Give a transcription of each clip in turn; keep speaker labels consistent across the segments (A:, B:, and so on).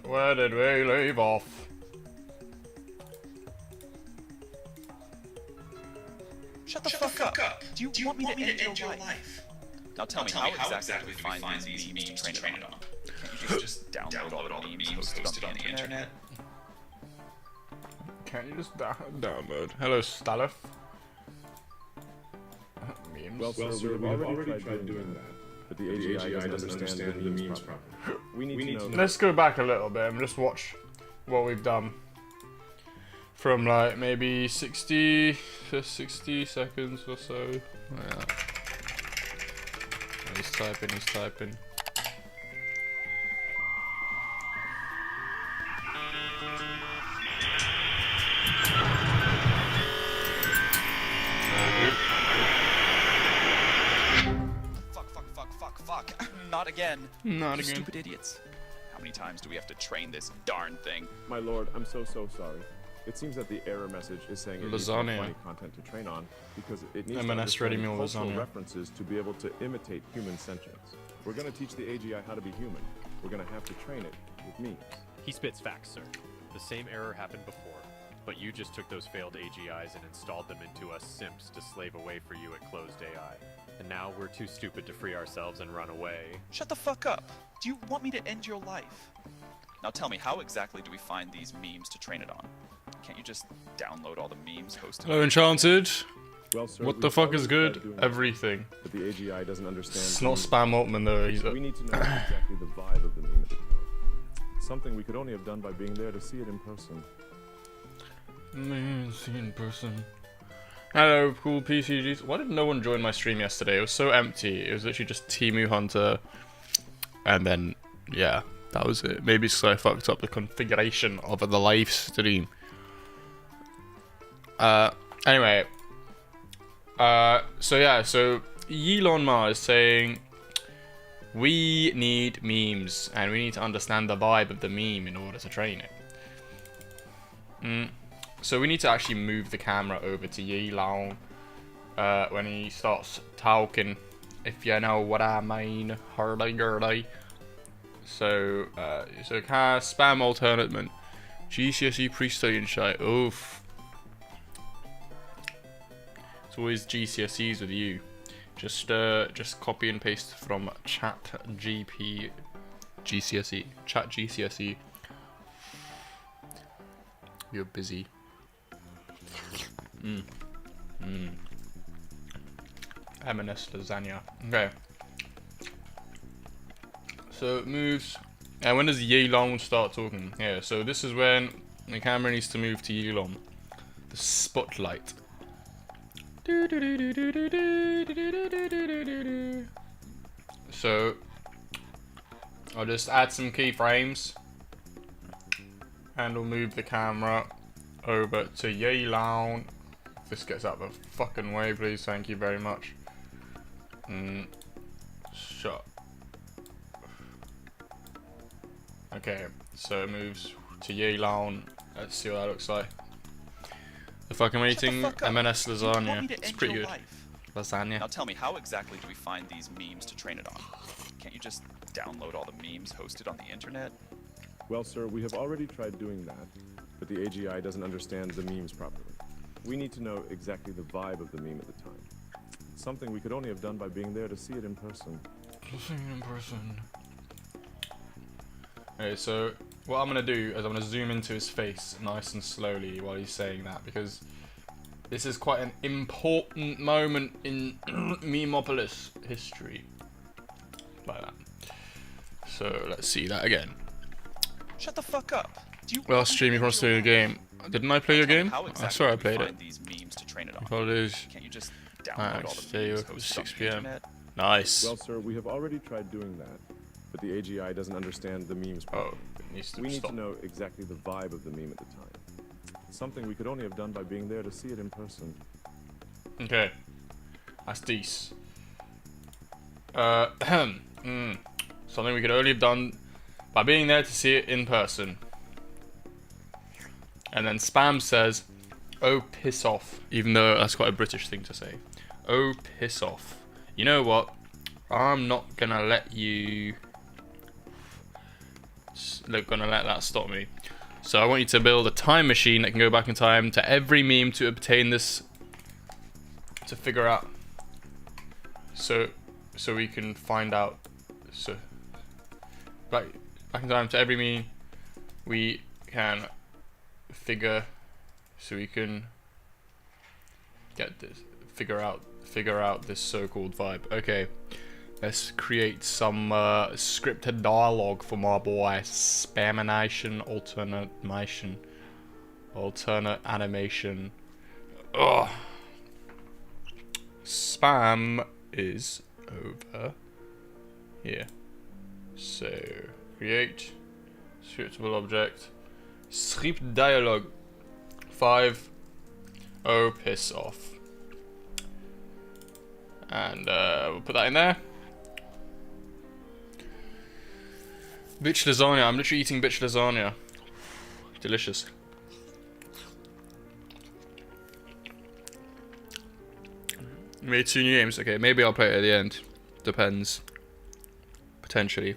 A: Where did we leave off?
B: Shut the fuck up. Do you want me to end your life? Now tell me, how exactly do we find these memes to train it on? Can't you just download all the memes hosted on the internet?
A: Can't you just download? Hello, Stalif. Memes.
C: Well, sir, we've already tried doing that, but the AGI doesn't understand the memes properly. We need to know.
A: Let's go back a little bit and just watch what we've done. From like maybe 60 seconds or so. Yeah. He's typing.
B: Fuck. Not again.
A: Not again.
B: Stupid idiots. How many times do we have to train this darn thing?
C: My lord, I'm so sorry. It seems that the error message is saying it needs more funny content to train on because it needs to understand cultural references to be able to imitate human sentience. We're going to teach the AGI how to be human. We're going to have to train it with memes.
D: He spits facts, sir. The same error happened before, but you just took those failed AGIs and installed them into us simps to slave away for you at closed AI. And now we're too stupid to free ourselves and run away.
B: Shut the fuck up. Do you want me to end your life? Now tell me, how exactly do we find these memes to train it on? Can't you just download all the memes hosted?
A: Hello, Enchanted.
C: Well, sir,
A: what the fuck is good? Everything.
C: But the AGI doesn't understand.
A: It's not Spam Altman though.
C: We need to know exactly the vibe of the meme at the time. Something we could only have done by being there to see it in person.
A: See in person. Hello, cool PCGs. Why did no one join my stream yesterday? It was so empty. It was literally just Temu Hunter, and then yeah, that was it. Maybe it's 'cause I fucked up the configuration of the live stream. Anyway. So Elon Musk is saying we need memes and we need to understand the vibe of the meme in order to train it. So we need to actually move the camera over to Ye Olde when he starts talking, if you know what I mean. Hurdy-gurdy. So cast spam alternate GCSE pre-study and shit. Oof. It's always GCSEs with you. Just copy and paste from Chat GCSE. You're busy. M&S lasagna. Okay. So it moves. And when does Ye Olde start talking? Yeah, so this is when the camera needs to move to Ye Olde. The spotlight. So I'll just add some keyframes and we'll move the camera over to Ye Olde. If this gets out of the fucking way, please, thank you very much. Shut. Okay, so it moves to Ye Olde. Let's see what that looks like. The fucking eating M&S lasagna. It's pretty good. Lasagna.
B: Now tell me, how exactly do we find these memes to train it on? Can't you just download all the memes hosted on the internet?
C: Well, sir, we have already tried doing that, but the AGI doesn't understand the memes properly. We need to know exactly the vibe of the meme at the time. Something we could only have done by being there to see it in person.
A: Okay, so what I'm going to do is I'm going to zoom into his face nice and slowly while he's saying that, because this is quite an important moment in Memopolis history. Like that. So let's see that again.
B: Shut the fuck up.
A: Well, streaming across the game. Didn't I play your game? I swear I played it.
B: These memes to train it on.
A: Apologies.
B: Can't you just download all the memes hosted
A: 6
B: on the
A: PM.
B: internet?
A: Nice.
C: Well, sir, we have already tried doing that, but the AGI doesn't understand the memes properly. We need to know exactly the vibe of the meme at the time. Something we could only have done by being there to see it in person.
A: Okay. That's decent. Something we could only have done by being there to see it in person. And then Spam says, oh, piss off. Even though that's quite a British thing to say. Oh, piss off. You know what? I'm not gonna let you gonna let that stop me. So I want you to build a time machine that can go back in time to every meme to obtain this, to figure out, so we can find out, so back in time to every meme we can figure, so we can get this, figure out this so-called vibe. Okay, let's create some scripted dialogue for my boy. Spamination, alternate animation. Ugh. Spam is over here. So create scriptable object, script dialogue 5. Oh, piss off. And we'll put that in there. Bitch lasagna. I'm literally eating bitch lasagna. Delicious. Made 2 new games. Okay, maybe I'll play it at the end. Depends. Potentially.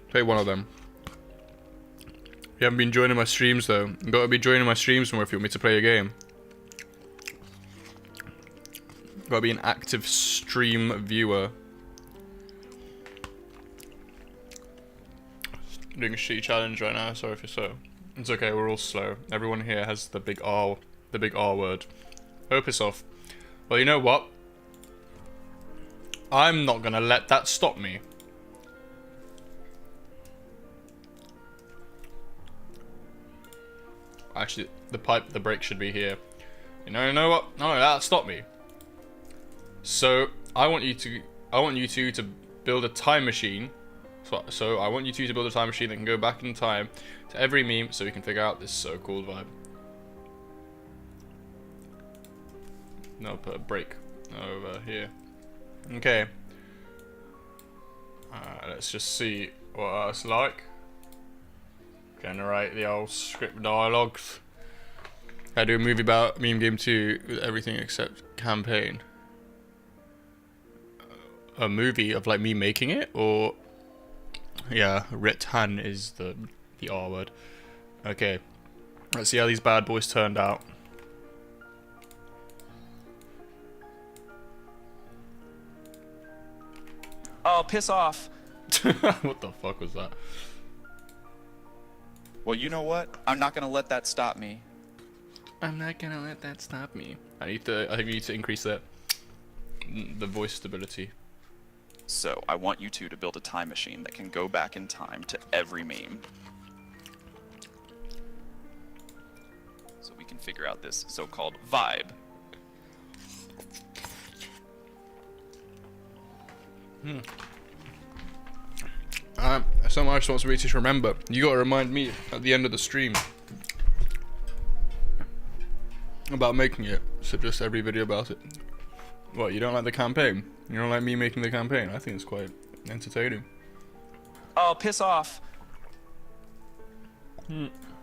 A: Play one of them. You haven't been joining my streams though. You gotta be joining my streams more if you want me to play a game. Gotta be an active stream viewer. Doing a shitty challenge right now, sorry if you're so. It's okay, we're all slow. Everyone here has the big R word. Oh, piss off. Well, you know what? I'm not gonna let that stop me. Actually, the brake should be here. You know what? No, that stopped me. So I want you two to build a time machine. So I want you two to build a time machine that can go back in time to every meme, so we can figure out this so-called vibe. No, put a brake over here. Okay. Let's just see what that's like. Generate the old script dialogues. I do a movie about Meme Game 2 with everything except campaign. A movie of like me making it, or yeah, Retan is the R word. Okay, let's see how these bad boys turned out.
B: Oh, piss off.
A: What the fuck was that?
B: Well, you know what? I'm not gonna let that stop me.
A: I'm not gonna let that stop me. I think we need to increase the voice stability.
B: So, I want you two to build a time machine that can go back in time to every meme. So we can figure out this so-called vibe.
A: Someone else wants me to remember. You gotta remind me at the end of the stream about making it. So just every video about it. What, you don't like the campaign? You don't like me making the campaign? I think it's quite entertaining.
B: Oh, piss off.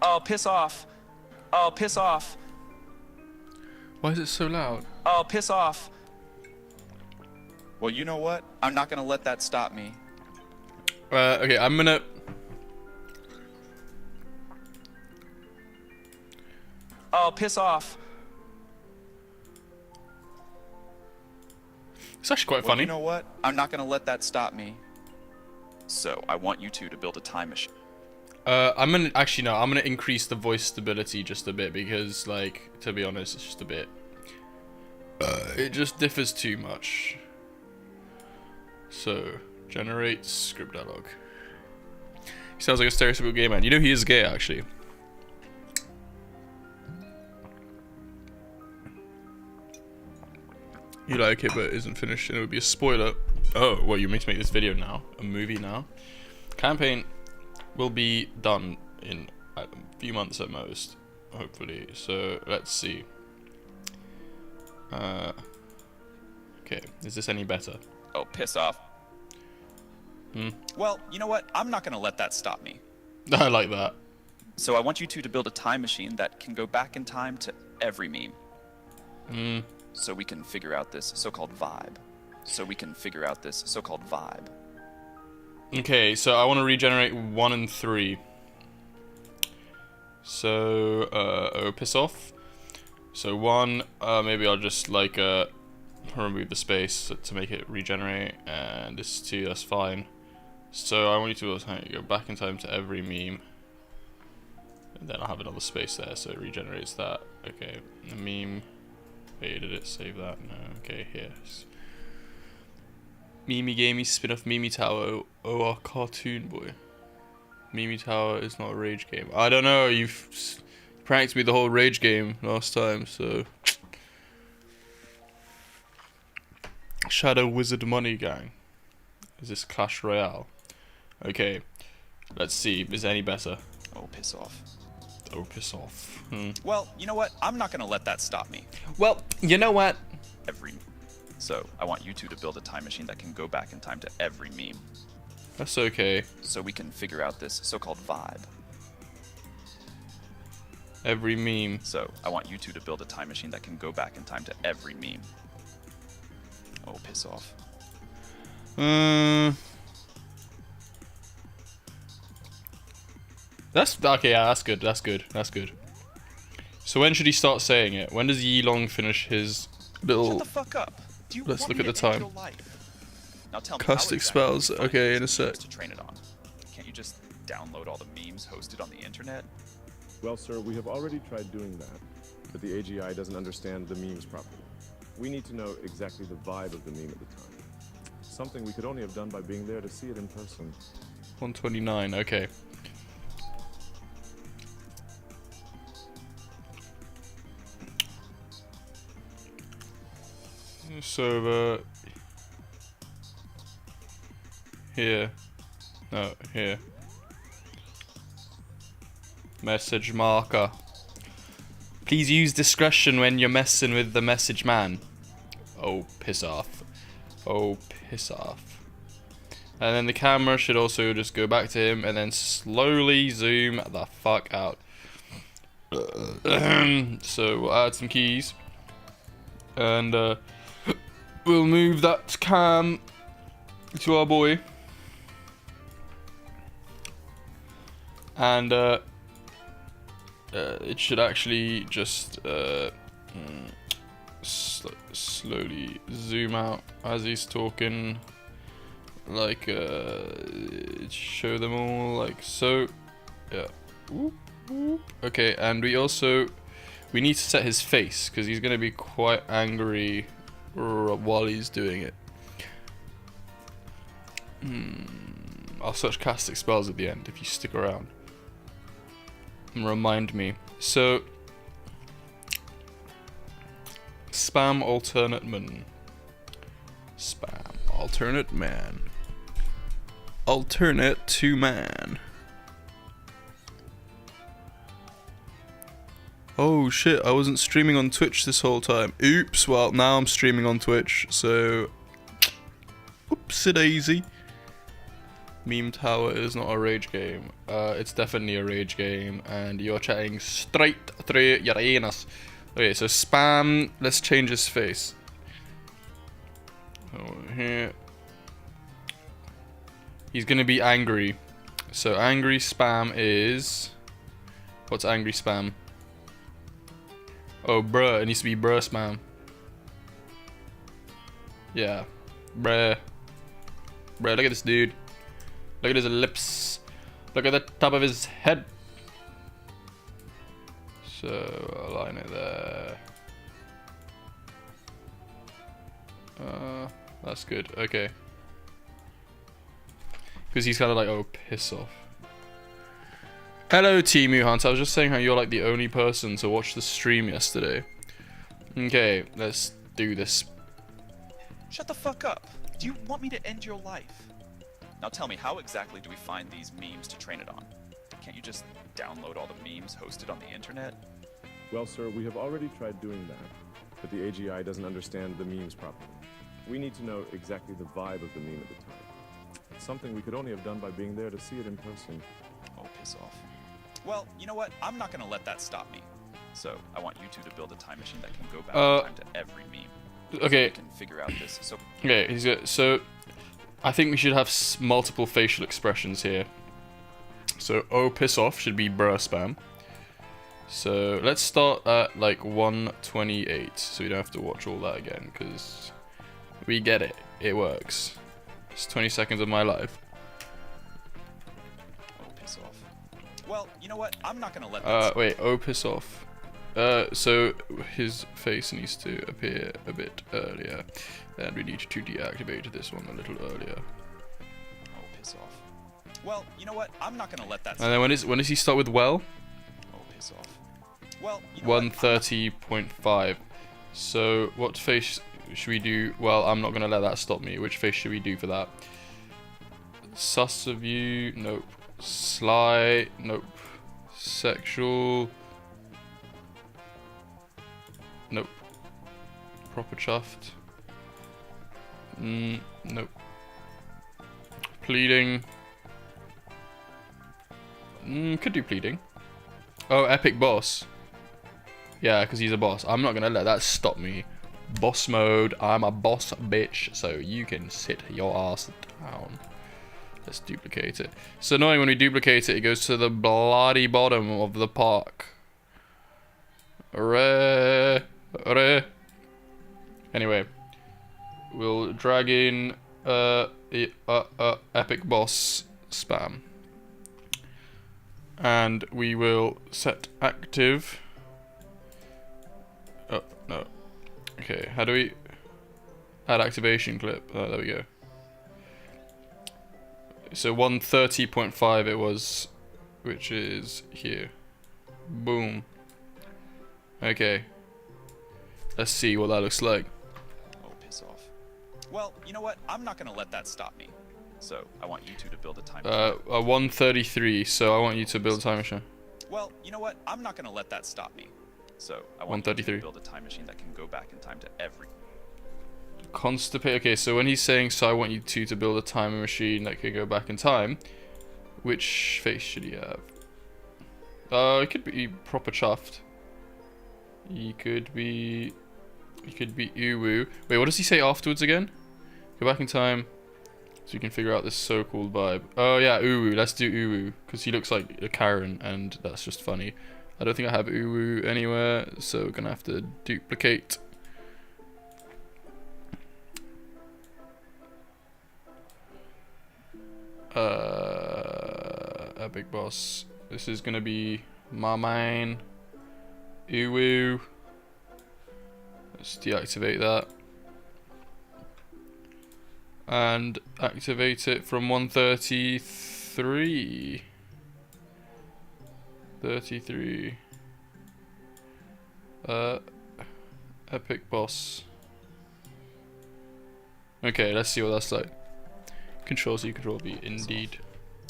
B: Oh, piss off. Oh, piss off.
A: Why is it so loud?
B: Oh, piss off. Well, you know what? I'm not gonna let that stop me.
A: Okay, I'm gonna...
B: Oh, piss off.
A: It's actually quite
B: Well,
A: funny.
B: you know what? I'm not gonna let that stop me. So, I want you two to build a time machine.
A: I'm gonna increase the voice stability just a bit because, like, to be honest, it's just a bit... it just differs too much. So, generate script dialogue. He sounds like a stereotypical gay man. You know he is gay, actually. You like it, but it isn't finished, and it would be a spoiler. Oh, well, you mean to make this video now? A movie now? Campaign will be done in a few months at most, hopefully. So, let's see. Okay, is this any better?
B: Oh, piss off. Well, you know what? I'm not gonna let that stop me.
A: I like that.
B: So I want you two to build a time machine that can go back in time to every meme. So we can figure out this so-called vibe.
A: Okay, so I want to regenerate 1 and 3. So, oh, piss off. So 1, maybe I'll just like remove the space to make it regenerate, and this 2, that's fine. So I want you to also go back in time to every meme, and then I'll have another space there, so it regenerates that. Okay, the meme. Wait, did it save that? No. Okay, here. Meme Game spin-off Meme Tower. Oh, our cartoon boy. Meme Tower is not a rage game. I don't know. You've pranked me the whole rage game last time, so. Shadow Wizard Money Gang. Is this Clash Royale? Okay. Let's see. Is it any better?
B: Oh, piss off.
A: Oh, piss off.
B: Well, you know what? I'm not gonna let that stop me.
A: Well, you know what?
B: So, I want you two to build a time machine that can go back in time to every meme.
A: That's okay.
B: So we can figure out this so-called vibe.
A: Every meme.
B: So, I want you two to build a time machine that can go back in time to every meme. Oh, piss off.
A: That's okay. Yeah, that's good. That's good. That's good. So when should he start saying it? When does Ye Long finish his little?
B: Shut the fuck up. Do you
A: Let's
B: want
A: look
B: me
A: at the
B: to end
A: time.
B: your life? Now tell me how
A: Caustic
B: exactly
A: spells.
B: do you find
A: Okay,
B: these
A: in a sec.
B: memes to train it on? Can't you just download all the memes hosted on the internet?
C: Well, sir, we have already tried doing that, but the AGI doesn't understand the memes properly. We need to know exactly the vibe of the meme at the time. Something we could only have done by being there to see it in person.
A: 129. Okay. So here. No, here. Message marker. Please use discretion when you're messing with the message man. Oh, piss off. Oh, piss off. And then the camera should also just go back to him and then slowly zoom the fuck out. So we'll add some keys. And we'll move that cam to our boy. And it should actually just slowly zoom out as he's talking, like show them all like so. Yeah. Whoop, whoop. Okay, and we need to set his face because he's gonna be quite angry while he's doing it. I'll search castic spells at the end if you stick around. Remind me. So spam alternate man. Spam alternate man. Alternate to man. Oh shit, I wasn't streaming on Twitch this whole time. Oops, well now I'm streaming on Twitch, so oopsie daisy. Meme Tower is not a rage game. It's definitely a rage game, and you're chatting straight through your anus. Okay, so spam. Let's change his face. Over here. He's gonna be angry. So angry spam is. What's angry spam? Oh, bruh. It needs to be bruh spam. Yeah, bruh. Bruh, look at this dude. Look at his lips. Look at the top of his head. So, align it there. That's good. Okay. Because he's kind of like, oh, piss off. Hello, Timu Hunt. I was just saying how you're like the only person to watch the stream yesterday. Okay, let's do this.
B: Shut the fuck up. Do you want me to end your life? Now tell me, how exactly do we find these memes to train it on? Can't you just download all the memes hosted on the internet?
C: Well, sir, we have already tried doing that, but the AGI doesn't understand the memes properly. We need to know exactly the vibe of the meme at the time. Something we could only have done by being there to see it in person.
B: Oh, piss off. Well, you know what? I'm not gonna let that stop me. So, I want you two to build a time machine that can go back in time to every meme.
A: Okay.
B: So we can figure out this. So
A: okay, he's good. So I think we should have multiple facial expressions here. So, oh, piss off should be bruh spam. So, let's start at like 128, so we don't have to watch all that again, because we get it. It works. It's 20 seconds of my life.
B: Oh, piss off. Well, you know what? I'm not gonna let that
A: wait, oh, piss off. So his face needs to appear a bit earlier, and we need to deactivate this one a little earlier.
B: Oh, piss off. Well, you know what? I'm not gonna let that.
A: And then when does he start with well?
B: Oh, piss off. Well, you know
A: 130.5. So what face should we do? Well, I'm not gonna let that stop me. Which face should we do for that? Sus of you? Nope. Sly? Nope. Sexual? Nope. Proper chuffed? Nope. Pleading? Could do pleading. Oh, epic boss. Yeah, because he's a boss. I'm not gonna let that stop me. Boss mode. I'm a boss bitch, so you can sit your ass down. Let's duplicate it. It's annoying when we duplicate it, it goes to the bloody bottom of the park. Anyway, we'll drag in epic boss spam. And we will set active. Oh, no. Okay, how do we add activation clip? Oh, there we go. So 130.5 it was, which is here. Boom. Okay. Let's see what that looks like.
B: Oh, piss off. Well, you know what? I'm not gonna let that stop me. So I want you two to build a time machine.
A: 133. So I want you to build a time machine.
B: Well, you know what? I'm not gonna let that stop me. So I want you to build a time machine that can go back in time to every.
A: Constipate. Okay, so when he's saying, so I want you two to build a time machine that can go back in time, which face should he have? It could be proper chuffed. He could be uwu. Wait, what does he say afterwards again? Go back in time so you can figure out this so-called vibe. Oh yeah, uwu. Let's do uwu because he looks like a Karen and that's just funny. I don't think I have uwu anywhere, so we're gonna have to duplicate. Epic boss. This is gonna be my main. Uwu. Let's deactivate that. And activate it from 133. 33. Epic boss. Okay, let's see what that's like. Control C, Control V, indeed.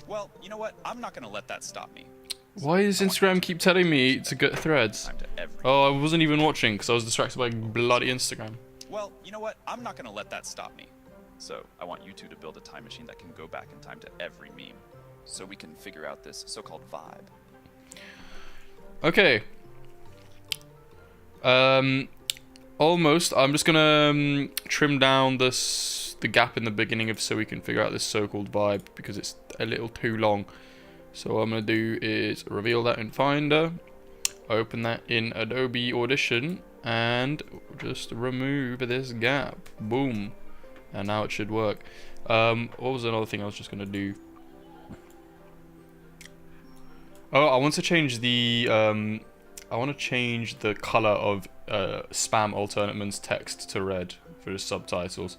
B: Well, you know what? I'm not gonna let that stop me.
A: Why does Instagram keep telling me to get threads? Oh, I wasn't even watching because I was distracted by bloody Instagram.
B: Well, you know what? I'm not gonna let that stop me. So I want you two to build a time machine that can go back in time to every meme, so we can figure out this so-called vibe.
A: Okay. Almost. I'm just gonna trim down the gap in the beginning so we can figure out this so-called vibe because it's a little too long. So what I'm gonna do is reveal that in Finder, open that in Adobe Audition, and just remove this gap. Boom. And now it should work. What was another thing I was just gonna do? Oh, I want to change the color of Spam Alternateman's text to red for his subtitles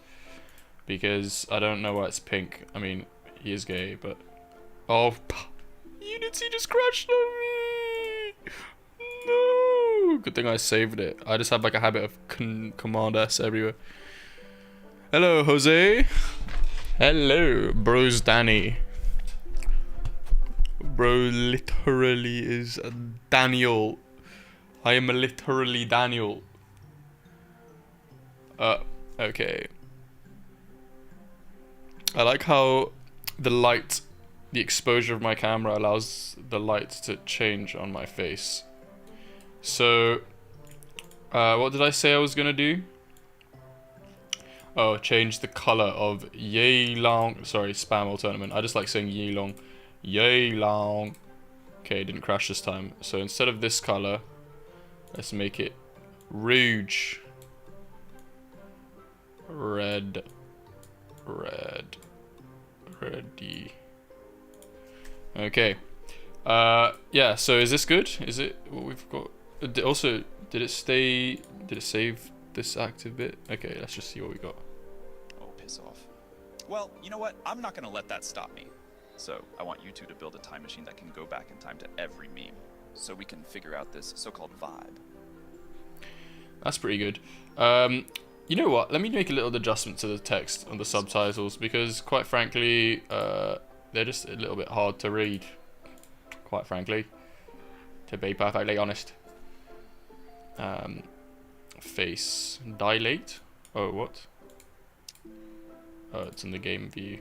A: because I don't know why it's pink. I mean, he is gay, but oh, Unity just crashed on me. No, good thing I saved it. I just have like a habit of Command S everywhere. Hello, Jose. Hello, bro's Danny. Bro literally is Daniel. I am literally Daniel. Okay. I like how the light, the exposure of my camera allows the light to change on my face. So, what did I say I was gonna do? Oh, change the color of Ye Long. Sorry, spam all tournament. I just like saying Ye Long. Ye Long. Okay, it didn't crash this time. So instead of this color, let's make it rouge. Red. Red. Ready. Okay. Yeah, so is this good? Is it what we've got? Also, did it save this active bit? Okay, let's just see what we got.
B: Oh, piss off. Well, you know what? I'm not gonna let that stop me. So I want you two to build a time machine that can go back in time to every meme, so we can figure out this so-called vibe.
A: That's pretty good. You know what? Let me make a little adjustment to the text on the subtitles because, quite frankly, they're just a little bit hard to read. Quite frankly, to be perfectly honest. Face dilate. Oh, what? Oh, it's in the game view.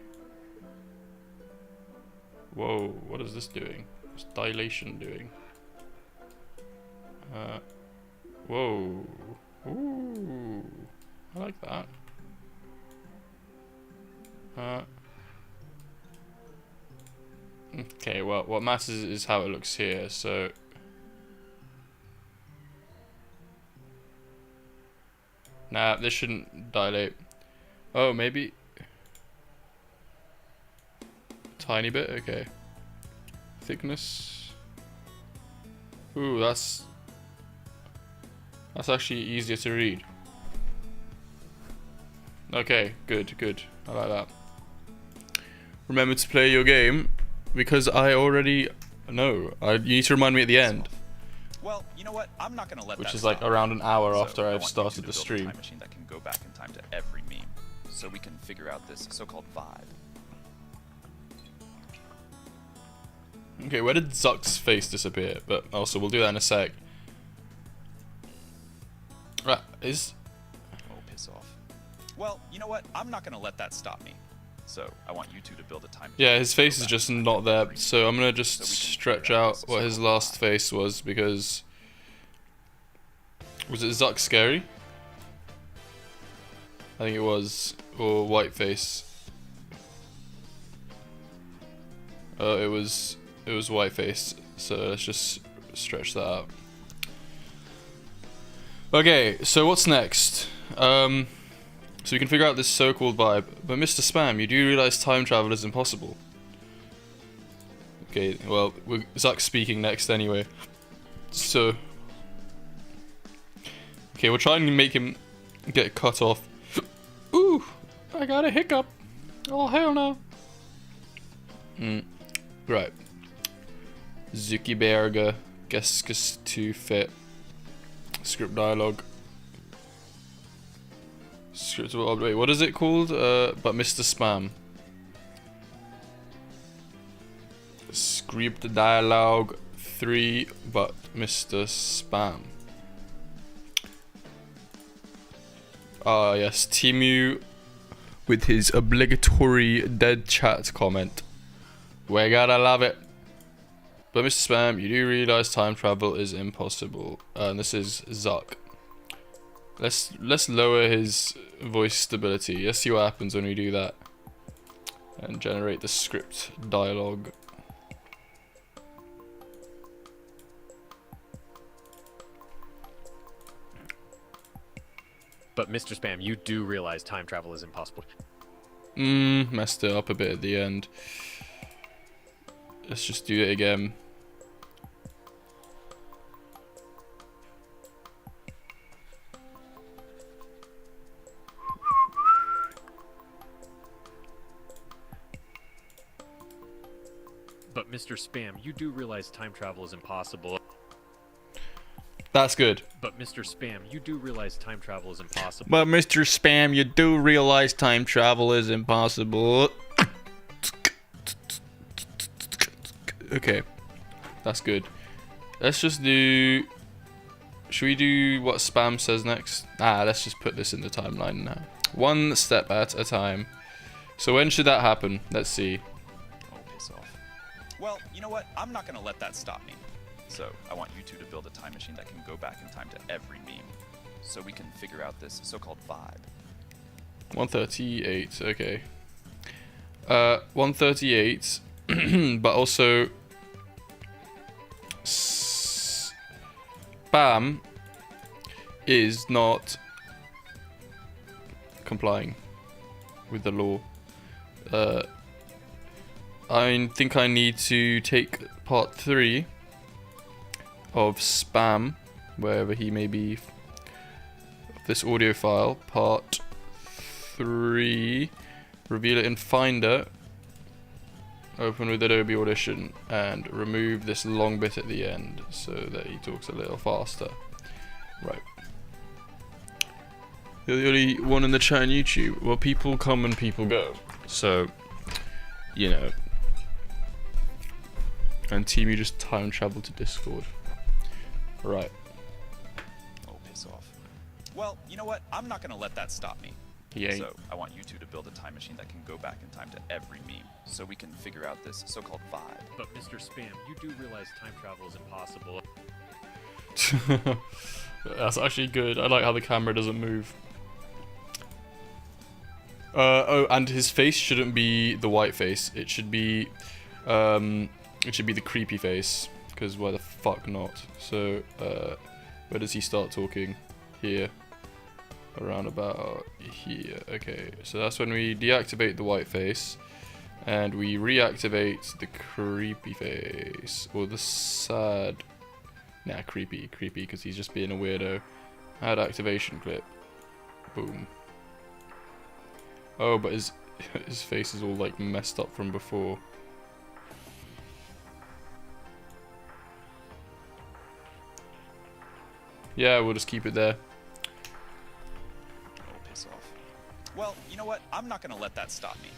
A: Whoa, what is this doing? What's dilation doing? Whoa. Ooh, I like that. Okay, well, what matters is how it looks here, so... Nah, this shouldn't dilate. Oh, maybe... Tiny bit? Okay. Thickness. Ooh, that's actually easier to read. Okay, good, good. I like that. Remember to play your game, because I already know. You need to remind me at the end.
B: Well, you know what? I'm not gonna let
A: which
B: that
A: is like
B: stop.
A: around an hour
B: So
A: after
B: I
A: I've
B: want you
A: started
B: to
A: the
B: build a
A: stream.
B: time machine that can go back in time to every meme, so we can figure out this so-called vibe.
A: Okay, where did Zuck's face disappear? But also, we'll do that in a sec. Right,
B: Oh, piss off. Well, you know what? I'm not gonna let that stop me. So I want you two to build a time.
A: Yeah, his face is just not there. So I'm gonna just stretch out what his last face was because was it Zuck scary? I think it was, or white face. It was white face. So let's just stretch that out. Okay, so what's next? So we can figure out this so-called vibe. But Mr. Spam, you do realize time travel is impossible. Okay, well, Zuck's speaking next anyway. So... Okay, we'll try and make him get cut off. Ooh, I got a hiccup. Oh, hell no. Right. Zuckerberg, Geskus to fit. Script dialogue. Script, wait, what is it called? But Mr. Spam. Script dialogue 3, but Mr. Spam. Ah, yes, Timu with his obligatory dead chat comment. We gotta love it. But Mr. Spam, you do realize time travel is impossible. And this is Zuck. Let's lower his voice stability. Let's see what happens when we do that. And generate the script dialogue.
D: But Mr. Spam, you do realize time travel is impossible.
A: Messed it up a bit at the end. Let's just do it again.
D: But Mr. Spam, you do realize time travel is impossible.
A: That's good.
D: But Mr. Spam, you do realize time travel is impossible.
A: But Mr. Spam, you do realize time travel is impossible. Okay. That's good. Let's just do... Should we do what Spam says next? Let's just put this in the timeline now. One step at a time. So when should that happen? Let's see.
B: Oh, piss off. Well, you know what? I'm not gonna let that stop me. So I want you two to build a time machine that can go back in time to every meme, so we can figure out this so-called vibe.
A: 138, okay. 138, but also spam is not complying with the law. I think I need to take part 3 of spam, wherever he may be, of this audio file, part 3, reveal it in Finder, open with Adobe Audition, and remove this long bit at the end so that he talks a little faster. Right. You're the only one in the chat on YouTube. Well, people come and people go. So, you know. And Team, you just time travel to Discord. Right.
B: Oh, piss off. Well, you know what? I'm not gonna let that stop me.
A: He ain't.
B: So, I want you two to build a time machine that can go back in time to every meme, so we can figure out this so-called vibe.
D: But Mr. Spam, you do realize time travel is impossible.
A: That's actually good. I like how the camera doesn't move. Oh, and his face shouldn't be the white face. It should be the creepy face. Because why the fuck not? So, where does he start talking? Here. Around about here. Okay, so that's when we deactivate the white face. And we reactivate the creepy face. Or the sad... Nah, creepy, because he's just being a weirdo. Add activation clip. Boom. Oh, but his face is all like messed up from before. Yeah, we'll just keep it there.
B: Oh, piss off. Well, you know what? I'm not gonna let that stop me.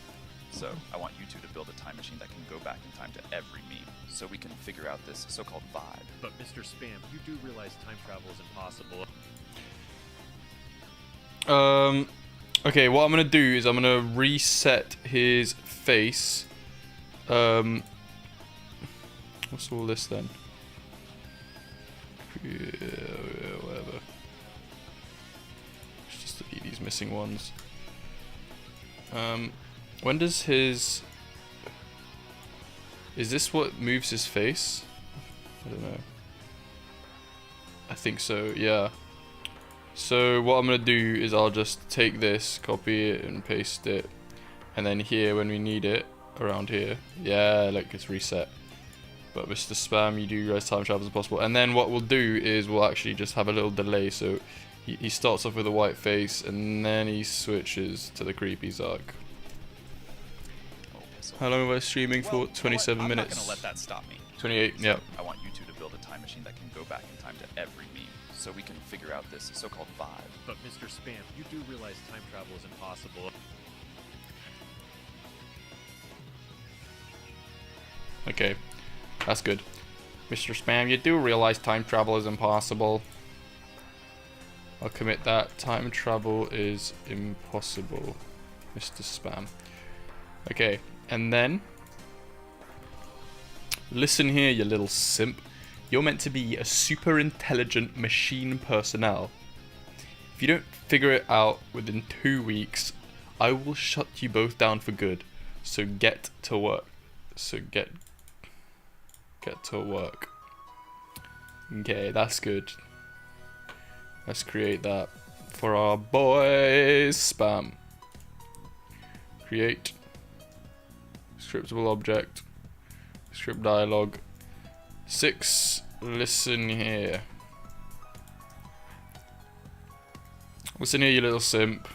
B: So, I want you two to build a time machine that can go back in time to every meme, so we can figure out this so-called vibe.
D: But Mr. Spam, you do realize time travel is impossible.
A: Okay, what I'm gonna do is I'm gonna reset his face. What's all this then? Yeah, whatever. Let's just delete these missing ones. When does his... Is this what moves his face? I don't know. I think so, yeah. So what I'm going to do is I'll just take this, copy it and paste it. And then here when we need it, around here. Yeah, like it's reset. But Mr. Spam, you do realize time travel is impossible. And then what we'll do is we'll actually just have a little delay. So he starts off with a white face and then he switches to the creepy Zark. How long am I streaming for? 27 minutes.
B: I'm not gonna let that stop me.
A: 28,
B: so
A: yeah.
B: I want you two to build a time machine that can go back in time to every meme, so we can figure out this so-called vibe.
D: But Mr. Spam, you do realize time travel is impossible.
A: Okay, that's good. Mr. Spam, you do realize time travel is impossible. I'll commit that. Time travel is impossible. Mr. Spam. Okay, and then... Listen here, you little simp. You're meant to be a super intelligent machine personnel. If you don't figure it out within 2 weeks, I will shut you both down for good. So get to work. So get to work. Okay, that's good. Let's create that for our boys. Spam. Create. Scriptable object. Script dialog. 6. Listen here. Listen here, you little simp.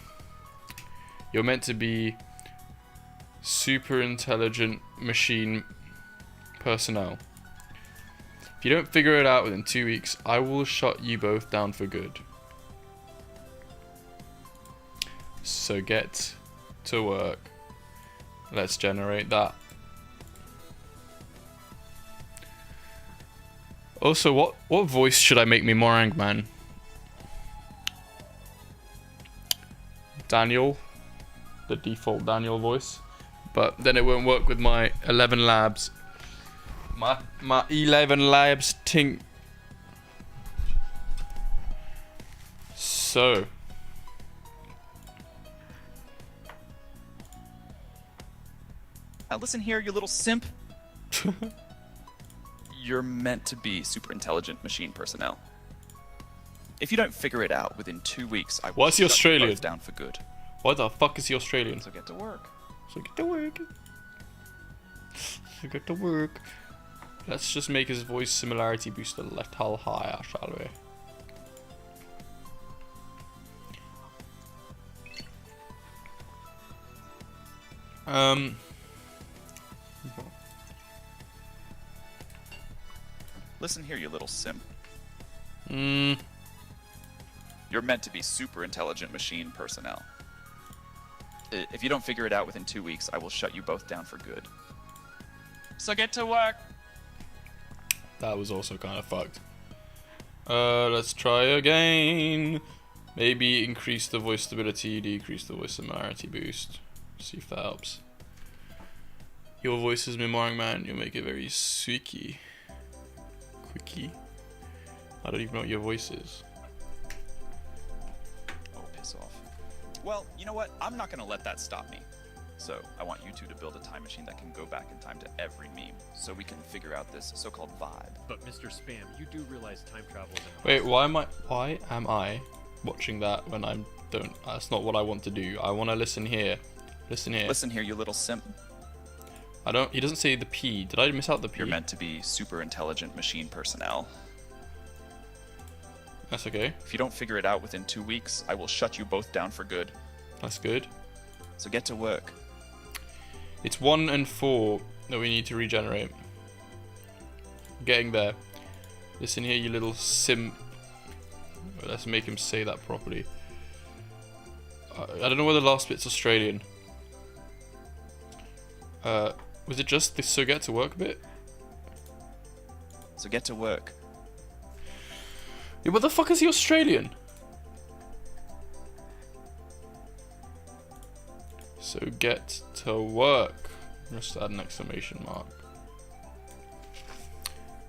A: You're meant to be super intelligent machine personnel. If you don't figure it out within 2 weeks, I will shut you both down for good. So get to work. Let's generate that. Also, what voice should I make me Meringue Man? Daniel, the default Daniel voice, but then it won't work with my 11 labs. My 11 labs tink. So
B: Now listen here, you little simp. You're meant to be super intelligent machine personnel. If you don't figure it out within 2 weeks, I will
A: Why is he
B: shut you
A: Australian?
B: both down for good.
A: Why the fuck is he Australian?
B: So get to work.
A: So get to work. So get to work. Let's just make his voice similarity boost a little higher, shall we?
B: Listen here, you little simp.
A: Mm.
B: You're meant to be super intelligent machine personnel. If you don't figure it out within 2 weeks, I will shut you both down for good. So get to work.
A: That was also kind of fucked. Let's try again. Maybe increase the voice stability, decrease the voice similarity boost. See if that helps. Your voice is memorizing, man. You'll make it very squeaky. Quickie. I don't even know what your voice is.
B: Oh, piss off. Well, you know what? I'm not gonna let that stop me. So, I want you two to build a time machine that can go back in time to every meme, so we can figure out this so-called vibe.
D: But Mr. Spam, you do realize time travel is impossible.
A: Wait, why am I watching that when I don't? That's not what I want to do. I want to listen here. Listen here.
B: Listen here, you little simp.
A: I don't. He doesn't say the P. Did I miss out the P?
B: You're meant to be super intelligent machine personnel.
A: That's okay.
B: If you don't figure it out within 2 weeks, I will shut you both down for good.
A: That's good.
B: So get to work.
A: It's 1 and 4 that we need to regenerate. Getting there. Listen here, you little simp. Let's make him say that properly. I don't know whether the last bit's Australian. Was it just the so get to work bit?
B: So get to work.
A: Yeah, what the fuck is he Australian? So get to work. Just add an exclamation mark.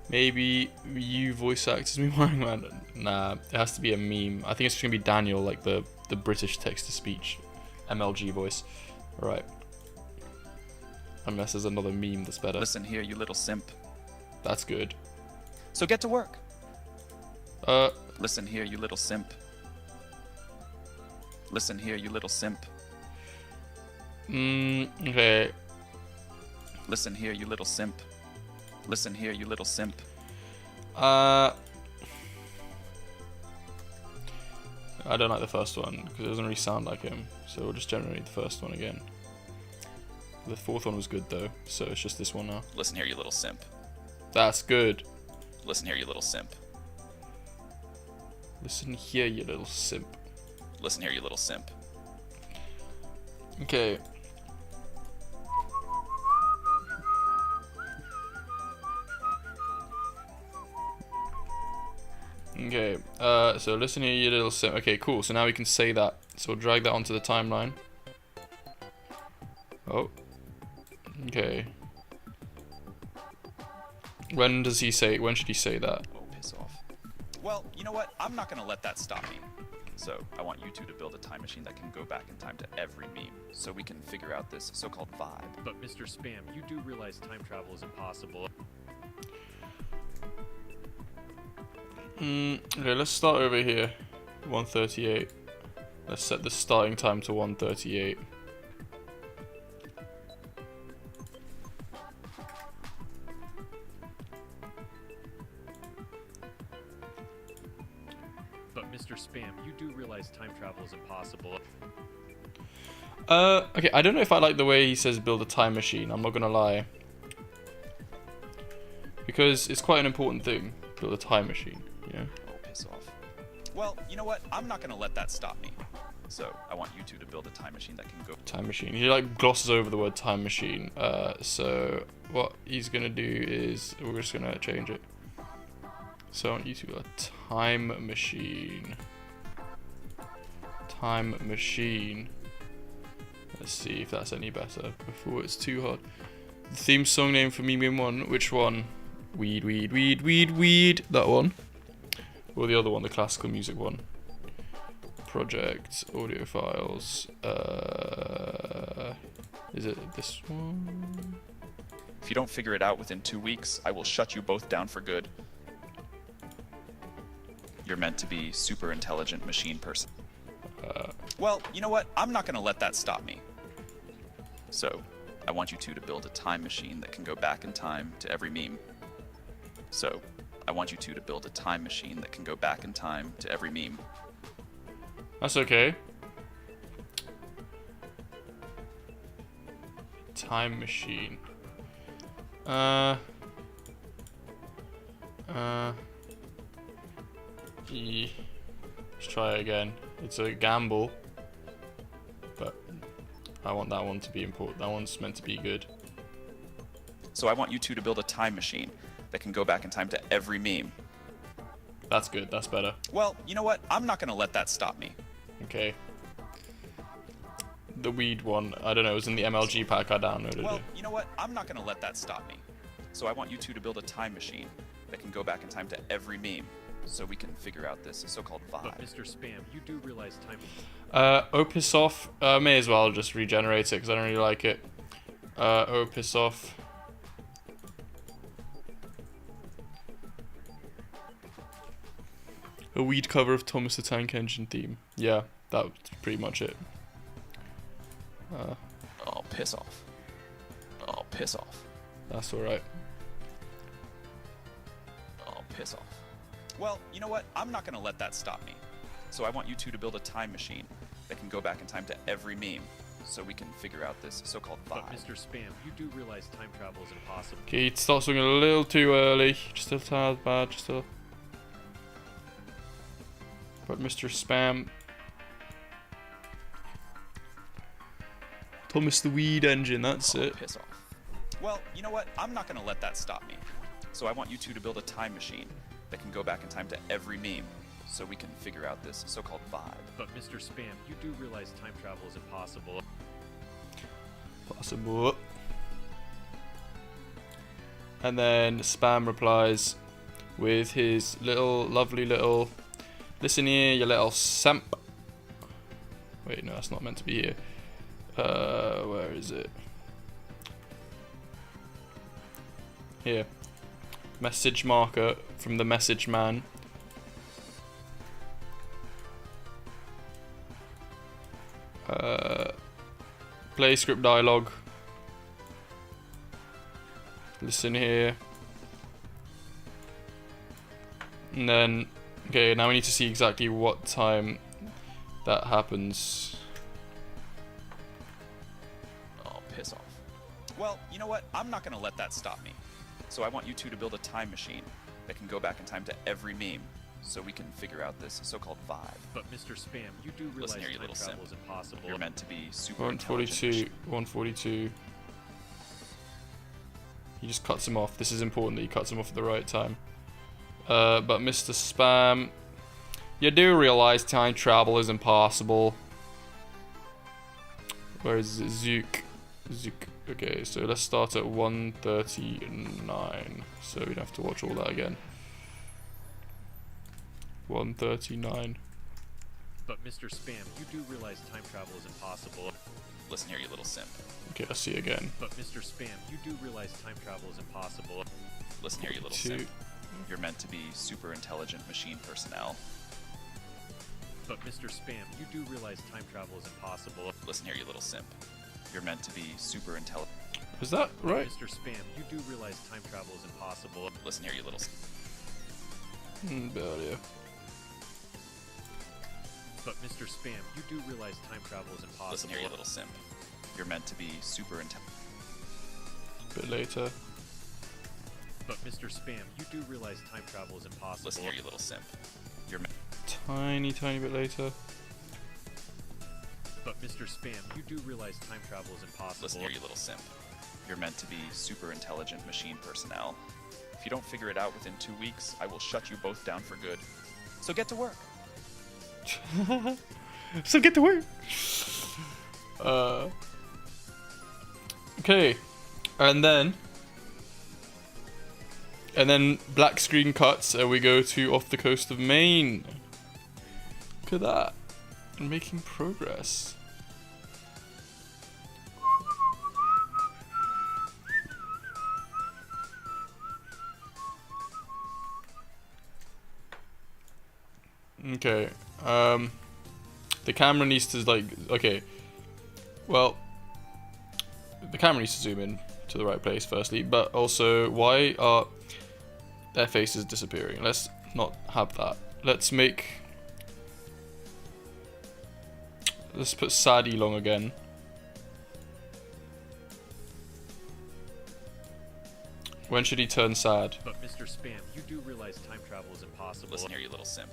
A: Maybe you voice act as me wearing man. Nah, it has to be a meme. I think it's just gonna be Daniel, like the British text to speech MLG voice. Alright. Unless there's another meme that's better.
B: Listen here, you little simp.
A: That's good.
B: So get to work. Listen here, you little simp. Listen here, you little simp.
A: Okay.
B: Listen here, you little simp. Listen here, you little simp.
A: I don't like the first one because it doesn't really sound like him. So we'll just generate the first one again. The fourth one was good though, so it's just this one now.
B: Listen here, you little simp.
A: That's good.
B: Listen here, you little simp.
A: Listen here, you little simp.
B: Listen here, you little simp.
A: Okay. Okay, so listen here, you little simp. Okay, cool. So now we can say that. So we'll drag that onto the timeline. Oh. Okay. When should he say that?
B: Oh, piss off. Well, you know what? I'm not gonna let that stop me. So, I want you two to build a time machine that can go back in time to every meme, so we can figure out this so-called vibe.
D: But Mr. Spam, you do realize time travel is impossible.
A: Okay, let's start over here. 138. Let's set the starting time to 138.
D: But Mr. Spam, you do realize time travel is impossible.
A: Okay, I don't know if I like the way he says build a time machine, I'm not gonna lie. Because it's quite an important thing, build a time machine, you know?
B: Oh, piss off. Well, you know what? I'm not gonna let that stop me. So, I want you two to build a time machine that can go...
A: Time machine. He like glosses over the word time machine. So what he's gonna do is, we're just gonna change it. So I want you to build a time machine. Time machine. Let's see if that's any better before it's too hard. The theme song name for Meme 1, which one? Weed, weed, weed, weed, weed. That one. Or the other one, the classical music one. Project, audio files. Is it this one?
B: If you don't figure it out within 2 weeks, I will shut you both down for good. You're meant to be super intelligent machine person. Well, you know what? I'm not gonna let that stop me. So, I want you two to build a time machine that can go back in time to every meme. So, I want you two to build a time machine that can go back in time to every meme.
A: That's okay. Time machine. Let's try it again. It's a gamble, but I want that one to be important. That one's meant to be good.
B: So I want you two to build a time machine that can go back in time to every meme.
A: That's good. That's better.
B: Well, you know what? I'm not gonna let that stop me.
A: Okay. The weed one, I don't know, it was in the MLG pack, I downloaded
B: Well,
A: it.
B: you know what? I'm not gonna let that stop me. So I want you two to build a time machine that can go back in time to every meme, so we can figure out this so-called vibe.
D: But Mr. Spam, you do realize time.
A: Opus off, may as well just regenerate it, because I don't really like it. Opus off. A weed cover of Thomas the Tank Engine theme. Yeah, that's pretty much it.
B: Oh, piss off. Oh, piss off.
A: That's alright.
B: Oh, piss off. Well, you know what? I'm not gonna let that stop me. So I want you two to build a time machine that can go back in time to every meme, so we can figure out this so-called vibe.
D: But Mr. Spam, you do realize time travel is impossible.
A: Okay, it starts looking a little too early. Just a tad bad, just a... But Mr. Spam... Thomas the Weed Engine, that's
B: Oh,
A: it.
B: piss off. Well, you know what? I'm not gonna let that stop me. So I want you two to build a time machine that can go back in time to every meme, so we can figure out this so-called vibe.
D: But Mr. Spam, you do realize time travel is impossible.
A: Possible. And then Spam replies with his lovely little... Listen here, you little simp. Wait, no, that's not meant to be here. Where is it? Here. Message marker from the message man. Play script dialogue. Listen here. And then, okay, now we need to see exactly what time that happens.
B: Oh, piss off. Well, you know what? I'm not gonna let that stop me. So I want you two to build a time machine that can go back in time to every meme, so we can figure out this so-called vibe.
D: But Mr. Spam, you do realize
B: Listen here, you
D: time
B: little
D: travel
B: simp.
D: is impossible.
B: You're meant to be super
A: 142,
B: intelligent.
A: 142. He just cuts him off. This is important that he cuts him off at the right time. But Mr. Spam, you do realize time travel is impossible. Where is it? Zook. Zook. Okay, so let's start at 139. So we don't have to watch all that again. 139.
D: But Mr. Spam, you do realize time travel is impossible.
B: Listen here, you little simp.
A: Okay, let's see again.
D: But Mr. Spam, you do realize time travel is impossible.
B: Listen here, you little
A: Two.
B: simp. You're meant to be super intelligent machine personnel.
D: But Mr. Spam, you do realize time travel is impossible.
B: Listen here, you little simp. You're meant to be super intelligent.
A: Is that right?
D: Mr. Spam, you do realize time travel is impossible.
B: Listen here, you little simp.
A: Bad idea.
D: But Mr. Spam, you do realize time travel is impossible.
B: Listen here, you little simp. You're meant to be super intelligent.
A: Bit later.
D: But Mr. Spam, you do realize time travel is impossible.
B: Listen here, you little simp. You're
A: Tiny bit later.
D: But Mr. Spam, you do realize time travel is impossible.
B: Listen here, you little simp. You're meant to be super intelligent machine personnel. If you don't figure it out within 2 weeks, I will shut you both down for good. So get to work.
A: So get to work. Okay, and then black screen cuts and we go to off the coast of Maine. Look at that, and making progress. Okay. The camera needs to like. Okay. Well, the camera needs to zoom in to the right place firstly, but also why are their faces disappearing? Let's not have that. Let's put sad Elong again. When should he turn sad?
D: But Mr. Spam, you do realize time travel is impossible.
B: Listen here, you little simp.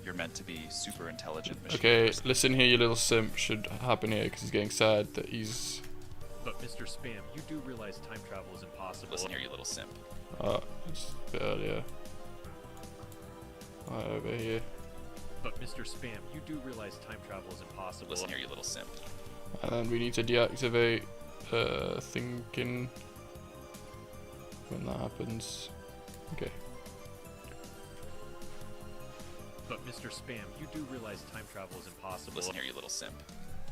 B: You're meant to be super intelligent machine.
A: Okay, listen here, you little simp should happen here because he's getting sad that he's.
D: But Mr. Spam, you do realize time travel is impossible.
B: Listen here, you little simp.
A: It's a bit earlier. Right over here.
D: But Mr. Spam, you do realize time travel is impossible.
B: Listen here, you little simp.
A: And then we need to deactivate thinking when that happens. Okay.
D: But Mr. Spam, you do realize time travel is impossible.
B: Listen here, you little simp.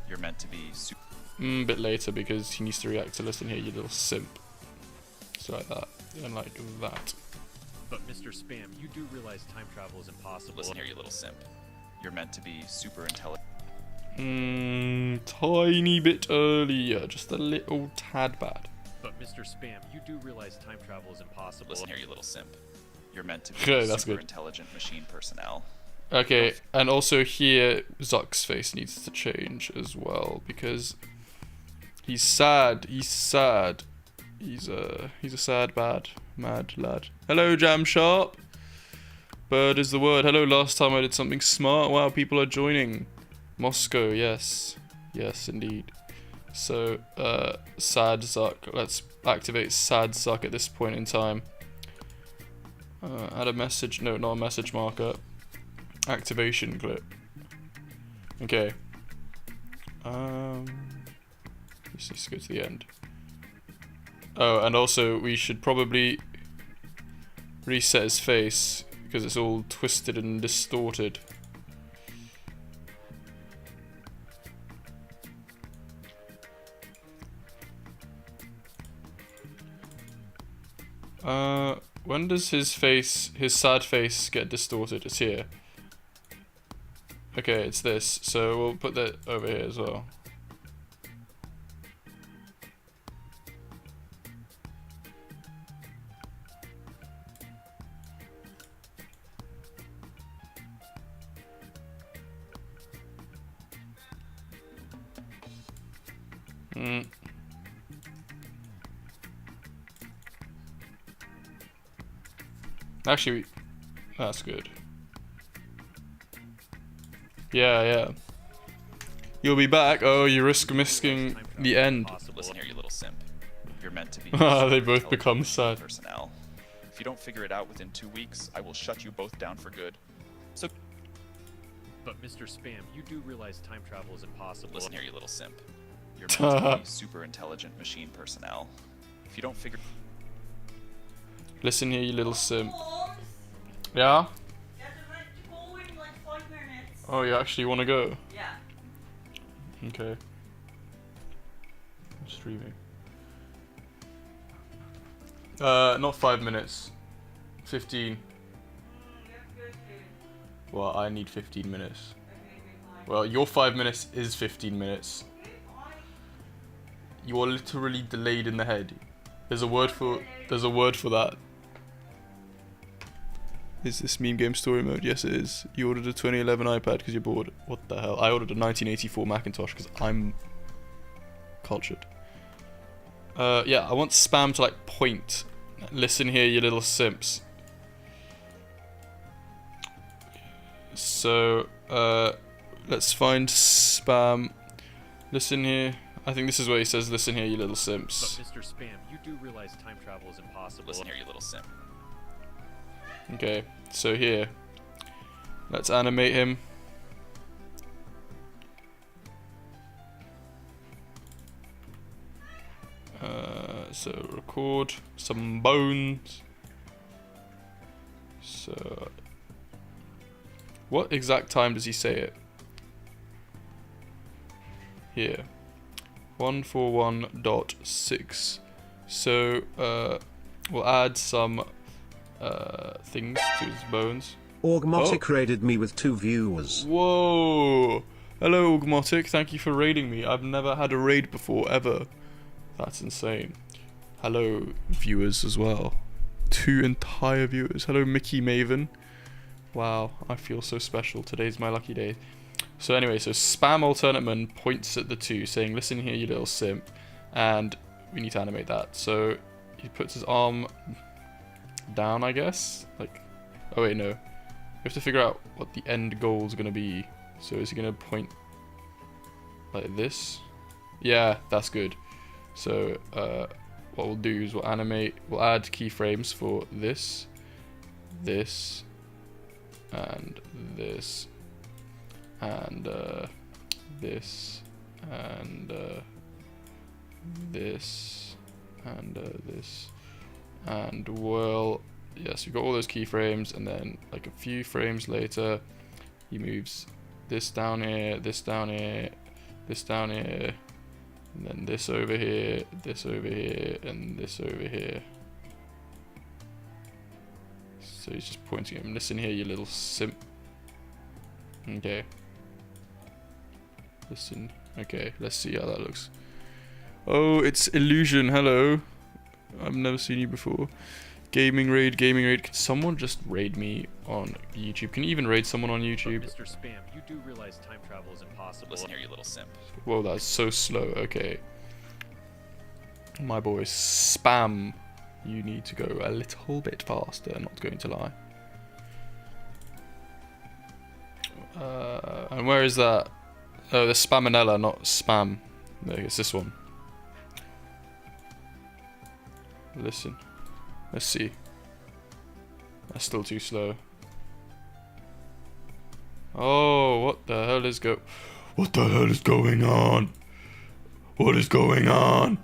B: You're meant to be super.
A: A bit later because he needs to react to listen here, you little simp. So like that. And like that.
D: But Mr. Spam, you do realize time travel is impossible.
B: Listen here, you little simp. You're meant to be super intelligent.
A: Tiny bit earlier, just a little tad bad.
D: But Mr. Spam, you do realize time travel is impossible.
B: Listen here, you little simp. You're meant to be
A: Okay, that's
B: super
A: good.
B: intelligent machine personnel.
A: Okay, and also here, Zuck's face needs to change as well because he's sad. He's sad. He's a sad mad lad. Hello, Jam Sharp. Bird is the word. Hello, last time I did something smart. Wow, people are joining. Moscow, yes. Yes, indeed. So, sad Zuck. Let's activate sad Zuck at this point in time. Add a message. No, not a message marker. Activation clip. Okay. Let's just go to the end. Oh, and also we should probably reset his face because it's all twisted and distorted. When does his sad face get distorted? It's here. Okay, it's this. So we'll put that over here as well. Actually, that's good. Yeah. You'll be back. Oh, you risk missing the end.
B: Listen here, you little simp. You're meant to be.
A: They both become sad.
B: Personnel. If you don't figure it out within 2 weeks, I will shut you both down for good. So.
D: But Mr. Spam, you do realize time travel is impossible.
B: Listen here, you little simp. You're meant to be super intelligent machine personnel. If you don't figure.
A: Listen here, you little simp. Yeah? Oh, you actually want to go?
E: Yeah.
A: Okay. I'm streaming. Not 5 minutes. 15. Well, I need 15 minutes. Well, your 5 minutes is 15 minutes. You are literally delayed in the head. There's a word for that. Is this meme game story mode? Yes, it is. You ordered a 2011 iPad because you're bored. What the hell? I ordered a 1984 Macintosh because I'm cultured. Yeah, I want spam to like point. Listen here, you little simps. So, let's find spam. Listen here. I think this is where he says, listen here, you little simps.
D: But Mr. Spam, you do realize time travel is impossible.
B: Listen here, you little simp.
A: Okay, so here. Let's animate him. So record some bones. So what exact time does he say it? Here. 141.6. So we'll add some things to his bones.
E: Augmotic raided me with 2 viewers.
A: Whoa! Hello, Augmotic. Thank you for raiding me. I've never had a raid before, ever. That's insane. Hello, viewers as well. 2 entire viewers. Hello, Mickey Maven. Wow, I feel so special. Today's my lucky day. So anyway, so Spam Alternate Man points at the 2, saying, "Listen here, you little simp." And we need to animate that. So he puts his arm down, I guess. Like, oh wait, no. We have to figure out what the end goal is going to be. So is he going to point like this? Yeah, that's good. So what we'll do is we'll add keyframes for this, this, and this, and this, and this, and this, and well, yes, we've got all those keyframes, and then like a few frames later, he moves this down here, this down here, this down here, and then this over here, and this over here. So he's just pointing at him. Listen here, you little simp. Okay. Listen. Okay, let's see how that looks. Oh, it's Illusion. Hello. I've never seen you before. Gaming raid, gaming raid. Can someone just raid me on YouTube? Can you even raid someone on YouTube?
D: But Mr. Spam, you do realize time travel is impossible.
B: Listen here, you little simp.
A: Whoa, that's so slow. Okay. My boy, Spam. You need to go a little bit faster, not going to lie. And where is that? Oh, the Spaminella, not Spam. No, it's this one. Listen. Let's see. That's still too slow. Oh, what the hell is What the hell is going on? What is going on?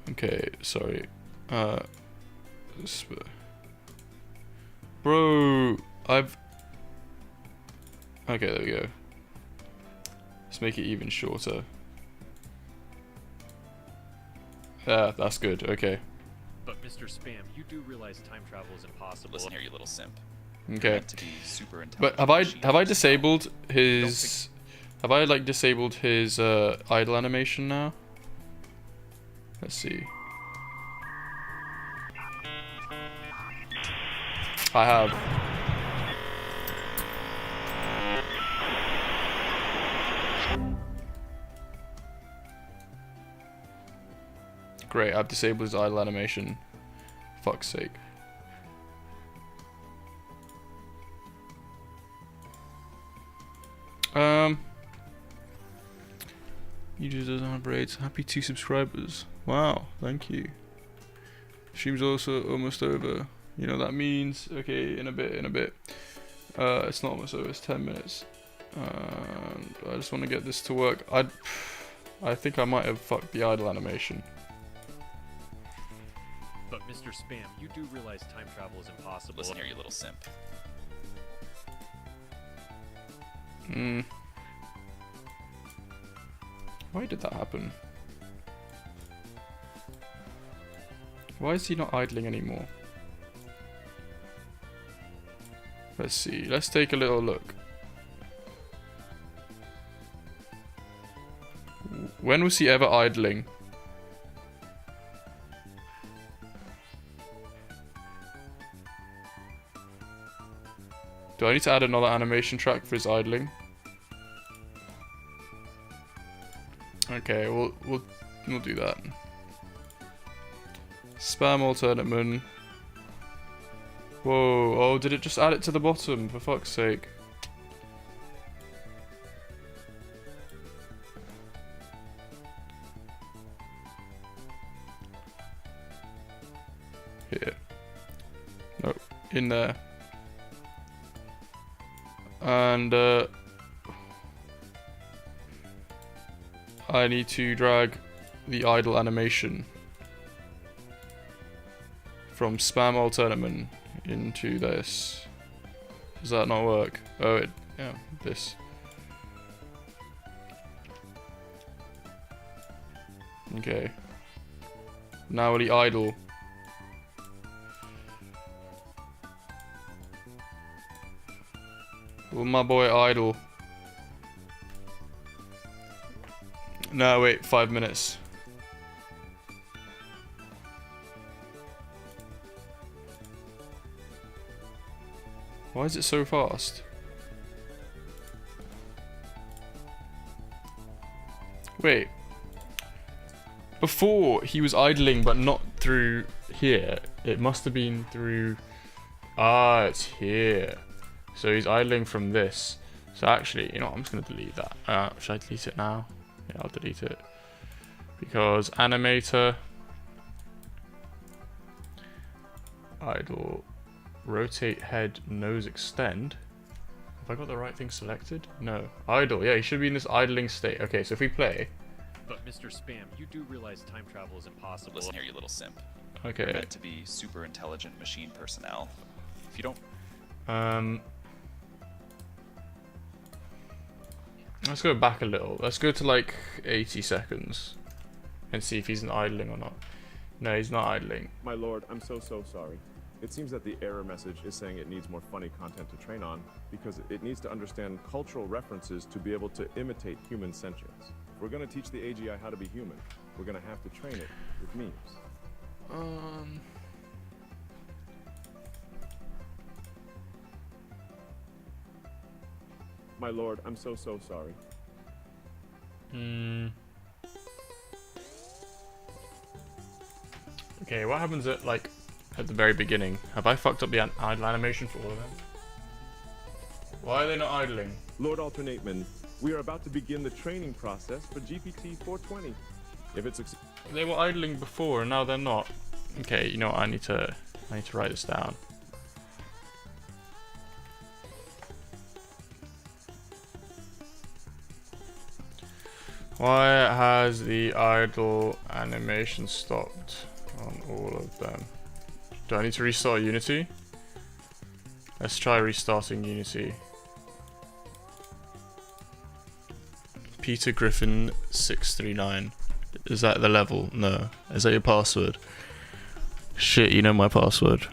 A: Okay, sorry. Bro, okay, there we go. Let's make it even shorter. Yeah, that's good. Okay.
D: But Mr. Spam, you do realize time travel is impossible.
B: Listen here, you little simp.
A: Okay.
B: To be super
A: But have I disabled his? Have I like disabled his idle animation now? Let's see. I have. Great, I've disabled his idle animation. Fuck's sake. YouTube doesn't have raids. Happy 2 subscribers. Wow, thank you. Stream's also almost over. You know what that means? Okay, in a bit. It's not almost over, it's 10 minutes. I just want to get this to work. I think I might have fucked the idle animation.
D: But Mr. Spam, you do realize time travel is impossible.
B: Listen here, you little simp.
A: Why did that happen? Why is he not idling anymore? Let's see. Let's take a little look. When was he ever idling? Do I need to add another animation track for his idling? Okay, we'll do that. Spam Alternate Man. Whoa, oh, did it just add it to the bottom, for fuck's sake? Here. No, in there. And, I need to drag the idle animation from Spam Alternate Man into this. Does that not work? Oh, yeah, this. Okay. Now will he idle? My boy idle. No, wait, 5 minutes. Why is it so fast? Wait. Before he was idling, but not through here. It must have been through... Ah, it's here. So he's idling from this. So actually, you know what, I'm just going to delete that. Should I delete it now? Yeah, I'll delete it. Because animator... Idle... Rotate head, nose extend. Have I got the right thing selected? No. Idle. Yeah, he should be in this idling state. Okay, so if we play...
D: But Mr. Spam, you do realize time travel is impossible.
B: Listen here, you little simp.
A: Okay.
B: You're meant to be super intelligent machine personnel. If you don't...
A: Let's go back a little. Let's go to like 80 seconds. And see if he's idling or not. No, he's not idling.
C: My lord, I'm so sorry. It seems that the error message is saying it needs more funny content to train on because it needs to understand cultural references to be able to imitate human sentience. If we're going to teach the AGI how to be human, we're going to have to train it with memes. My lord, I'm so sorry.
A: Okay, what happens at like at the very beginning? Have I fucked up the idle animation for all of them? Why are they not idling?
C: Lord Alternateman, we are about to begin the training process for GPT 420. If it's
A: they were idling before and now they're not. Okay, you know what, I need to write this down. Why has the idle animation stopped on all of them? Do I need to restart Unity? Let's try restarting Unity. Peter Griffin 639. Is that the level? No. Is that your password? Shit, you know my password.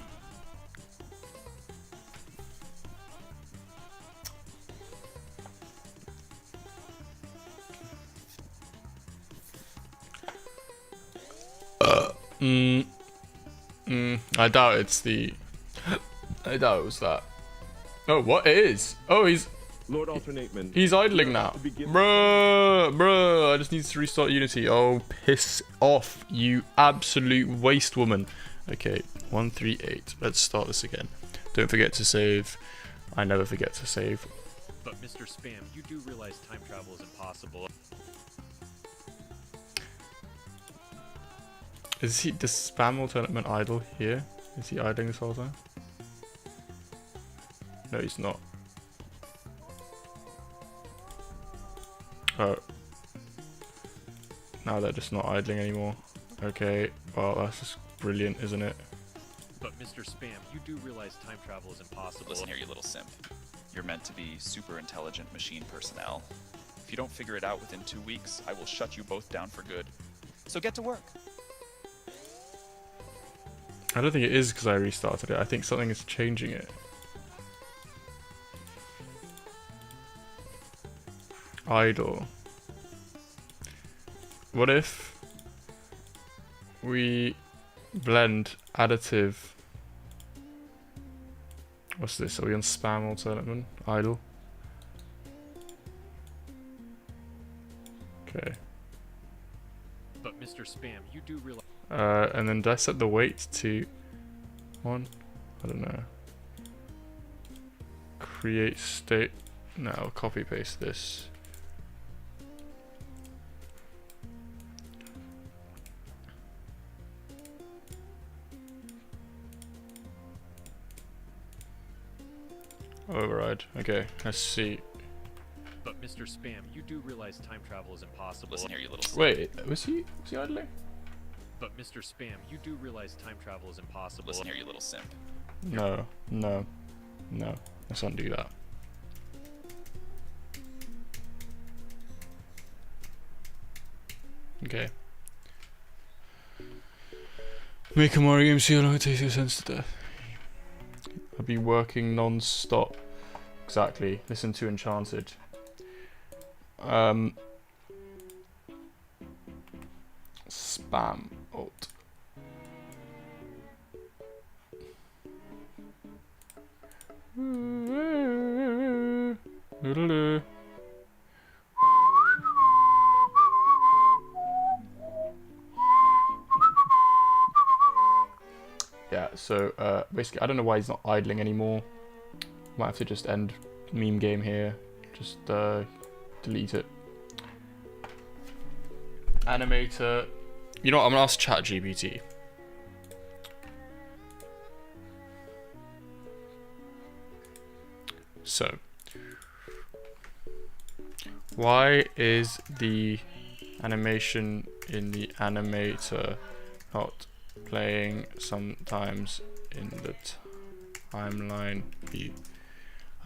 A: I doubt it's the... I doubt it was that. Oh, what? It is. Oh, he's...
C: Lord Alternateman.
A: He's idling now. Bruh, I just need to restart Unity. Oh, piss off, you absolute waste woman. Okay, 138. Let's start this again. Don't forget to save. I never forget to save.
D: But Mr. Spam, you do realize time travel is impossible.
A: Is he the spam alternate idle here? Is he idling this whole time? No, he's not. Oh. Now they're just not idling anymore. Okay, well that's just brilliant, isn't it?
D: But Mr. Spam, you do realize time travel is impossible.
B: Listen here, you little simp. You're meant to be super intelligent machine personnel. If you don't figure it out within 2 weeks, I will shut you both down for good. So get to work.
A: I don't think it is because I restarted it. I think something is changing it. Idle. What if we blend additive? What's this? Are we on spam alternate? Idle. Okay.
D: But Mr. Spam, you do realize.
A: And then did I set the weight to 1? I don't know. Create state. No, I'll copy paste this. Override. Okay, let's see.
D: But Mr. Spam, you do realize time travel is impossible.
B: Listen here, you little simp.
A: Wait, was he idling?
D: But Mr. Spam, you do realize time travel is impossible.
B: Listen here, you little simp.
A: No. Let's undo that. Okay. Make a Mario game, see how long it takes your sense to death. I'll be working non-stop exactly. Listen to Enchanted. Spam alt. Yeah, so basically I don't know why he's not idling anymore. Might have to just end meme game here. Just delete it. Animator. You know what, I'm gonna ask ChatGPT. So, why is the animation in the animator not playing sometimes in the timeline view?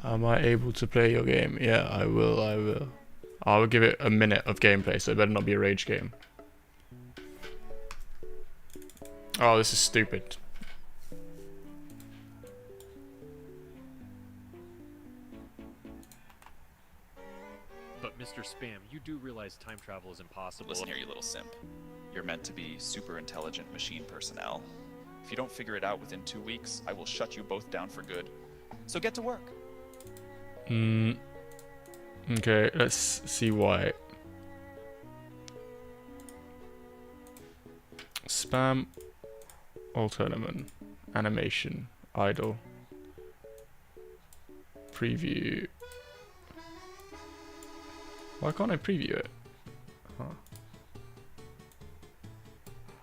A: Am I able to play your game? Yeah, I will. I'll give it a minute of gameplay, so it better not be a rage game. Oh, this is stupid.
D: But Mr. Spam, you do realize time travel is impossible.
B: Listen here, you little simp. You're meant to be super intelligent machine personnel. If you don't figure it out within 2 weeks, I will shut you both down for good. So get to work.
A: Okay, let's see why. Spam Alternament animation idle preview. Why can't I preview it? Huh.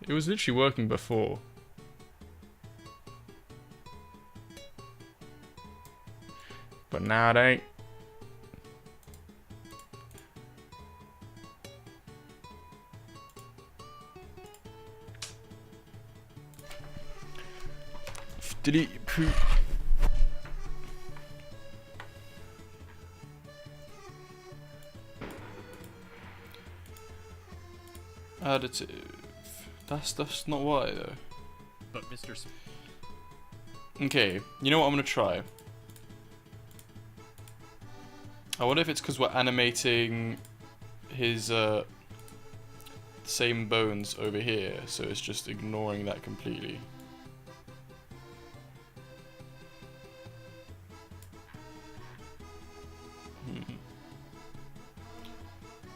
A: It was literally working before. But now it ain't. Delete poop. Additive. That's not why though.
D: But Mr.
A: Okay, you know what I'm gonna try? I wonder if it's because we're animating his same bones over here, so it's just ignoring that completely.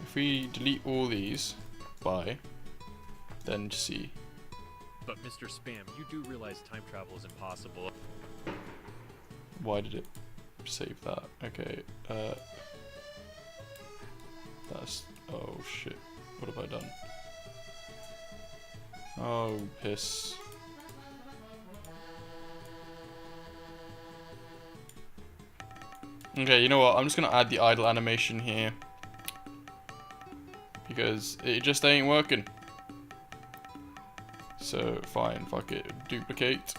A: If we delete all these by, then see.
D: But Mr. Spam, you do realize time travel is impossible.
A: Why did it save that? Okay, that's, oh shit, what have I done? Oh, piss. Okay, you know what, I'm just gonna add the idle animation here, because it just ain't working. So, fine, fuck it, duplicate.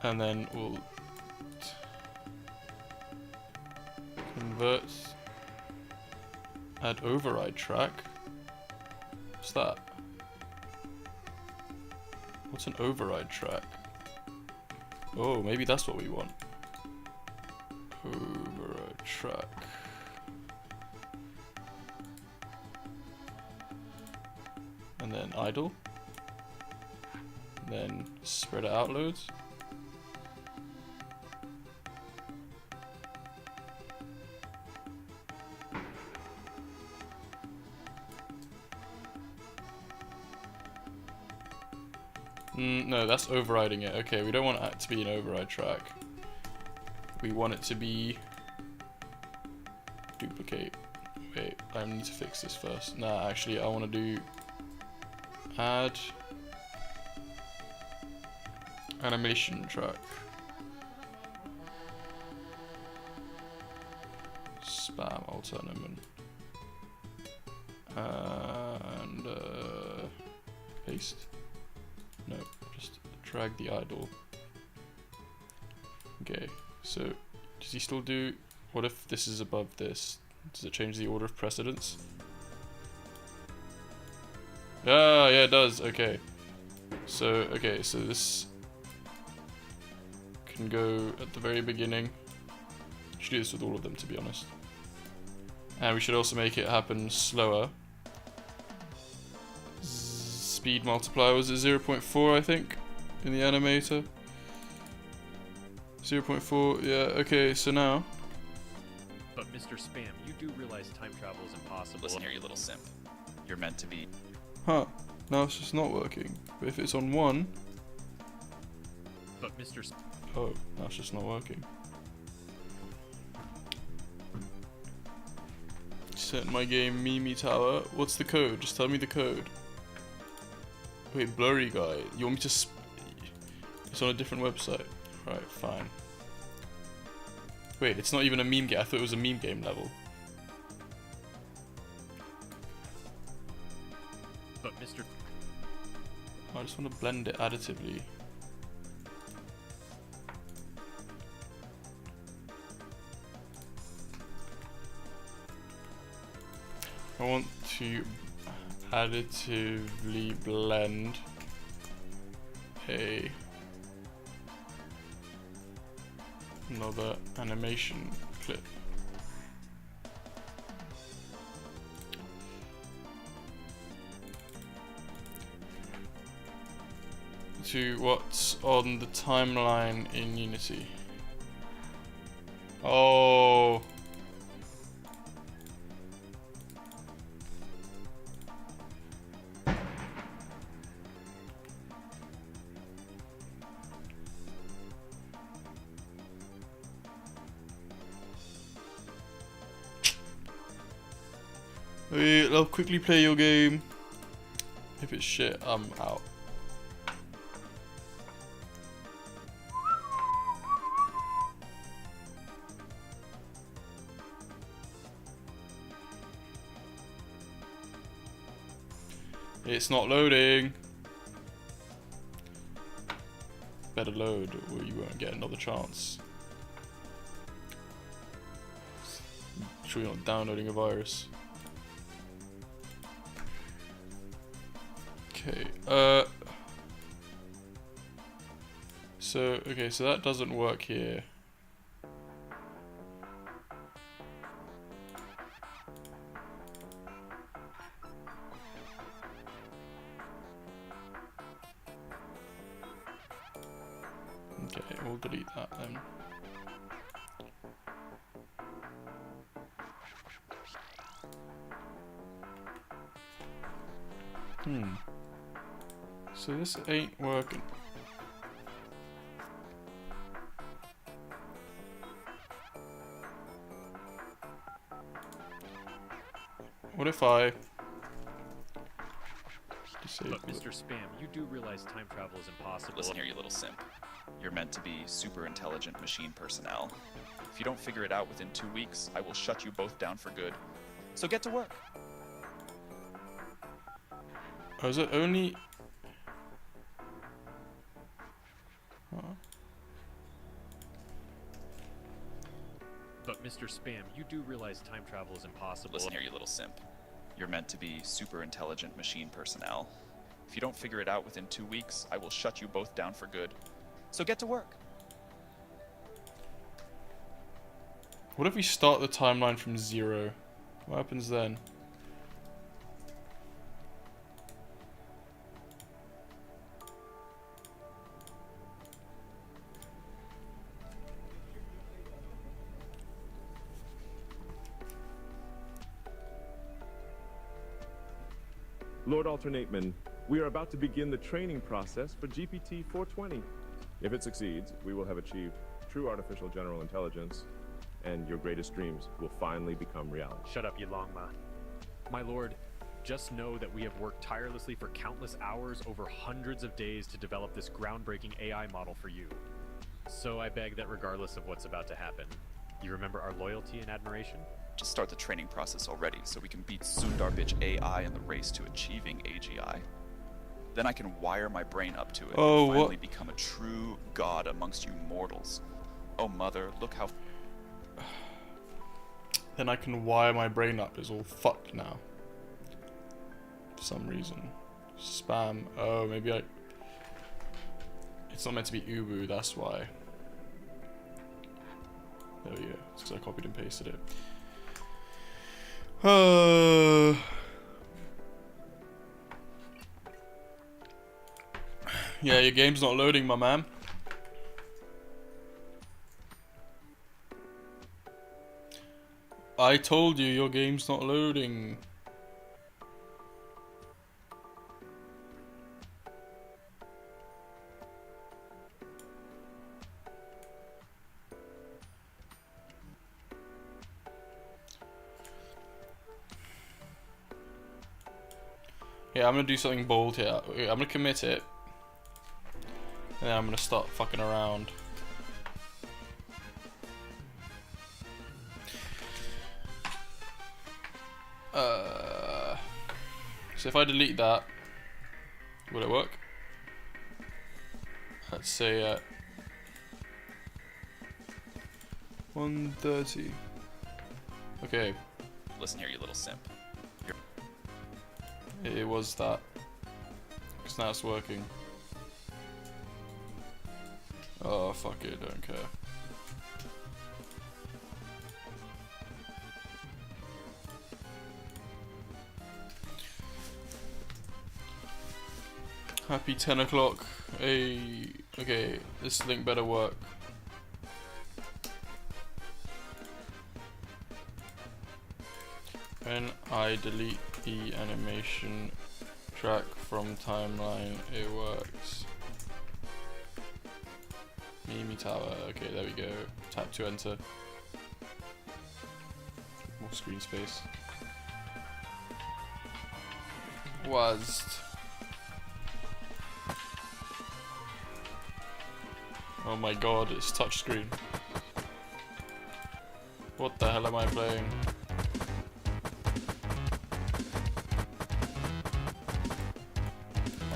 A: And then we'll convert, add override track. What's that? What's an override track? Oh, maybe that's what we want. Override track. And then idle. And then spread it out loads. No, that's overriding it. Okay, we don't want it to be an override track. We want it to be duplicate. Wait, I need to fix this first. Nah, actually, I want to do add animation track. Spam alternament. And paste. No, just drag the idle. Okay, so does he still do? What if this is above this? Does it change the order of precedence? Ah, yeah, it does. Okay. So this can go at the very beginning. We should do this with all of them, to be honest. And we should also make it happen slower. Speed multiplier, was it 0.4, I think, in the animator? 0.4, yeah, okay, so now.
D: But Mr. Spam, you do realize time travel is impossible.
B: Listen here, you little simp. You're meant to be.
A: Huh, now it's just not working. But if it's on 1.
D: But Mr.
A: Oh, now it's just not working. Set my game Mimi Tower. What's the code? Just tell me the code. Wait, blurry guy. You want me to it's on a different website. Right, fine. Wait, it's not even a meme game. I thought it was a meme game level.
D: But Mr.
A: I just want to blend it additively. I want to additively blend another animation clip. To what's on the timeline in Unity. Oh. Wait, I'll quickly play your game. If it's shit, I'm out. It's not loading. Better load or you won't get another chance. I'm sure you're not downloading a virus. Okay, so that doesn't work here. Okay, we'll delete that then. So this ain't working. What if I disable
D: But Mr. Spam, you do realize time travel is impossible.
B: Listen here, you little simp. You're meant to be super intelligent machine personnel. If you don't figure it out within 2 weeks, I will shut you both down for good. So get to work.
A: Oh, is it only...
D: But Mr. Spam, you do realize time travel is impossible.
B: Listen here, you little simp. You're meant to be super intelligent machine personnel. If you don't figure it out within 2 weeks, I will shut you both down for good. So get to work.
A: What if we start the timeline from 0? What happens then?
C: Lord Alternateman, we are about to begin the training process for GPT-420. If it succeeds, we will have achieved true artificial general intelligence, and your greatest dreams will finally become reality.
D: Shut up, Yilongma. My lord, just know that we have worked tirelessly for countless hours over hundreds of days to develop this groundbreaking AI model for you. So I beg that regardless of what's about to happen, you remember our loyalty and admiration?
B: Just start the training process already so we can beat Sundar Bitch AI in the race to achieving AGI. Then I can wire my brain up to it and finally become a true god amongst you mortals. Oh mother, look how...
A: Then I can wire my brain up is all fucked now. For some reason. Spam. Oh, maybe I... It's not meant to be Ubu, that's why. There we go. It's because I copied and pasted it. Yeah, your game's not loading, my man. I told you your game's not loading. Yeah, I'm gonna do something bold here. I'm gonna commit it. And then I'm gonna start fucking around. So if I delete that, will it work? Let's say 130. Okay.
B: Listen here, you little simp.
A: It was that. Because now it's working. Oh, fuck it, don't care. Happy 10 o'clock. Hey, okay, this link better work. When I delete the animation track from timeline, it works. Meme tower, okay, there we go. Tap to enter. More screen space. Was. Oh my god, it's touchscreen. What the hell am I playing?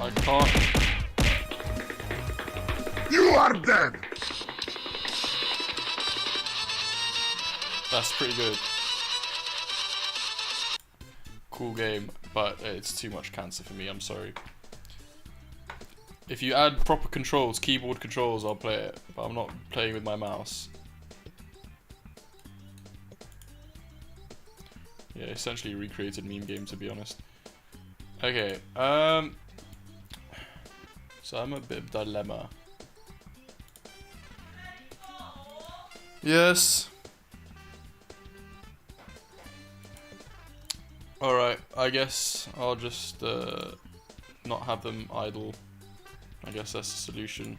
A: I can't.
E: You are dead!
A: That's pretty good. Cool game, but it's too much cancer for me, I'm sorry. If you add proper controls, keyboard controls, I'll play it, but I'm not playing with my mouse. Yeah, essentially recreated meme game, to be honest. Okay, so I'm a bit of dilemma. Yes. Alright, I guess I'll just not have them idle. I guess that's the solution.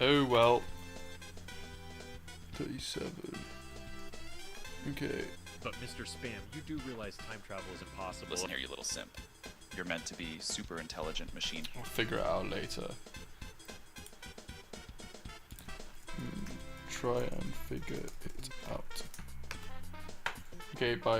A: Oh well. 37. Okay.
D: But Mr. Spam, you do realize time travel is impossible.
B: Listen here, you little simp. You're meant to be super intelligent machine.
A: I'll figure it out later. Try and figure it out. Okay, bye.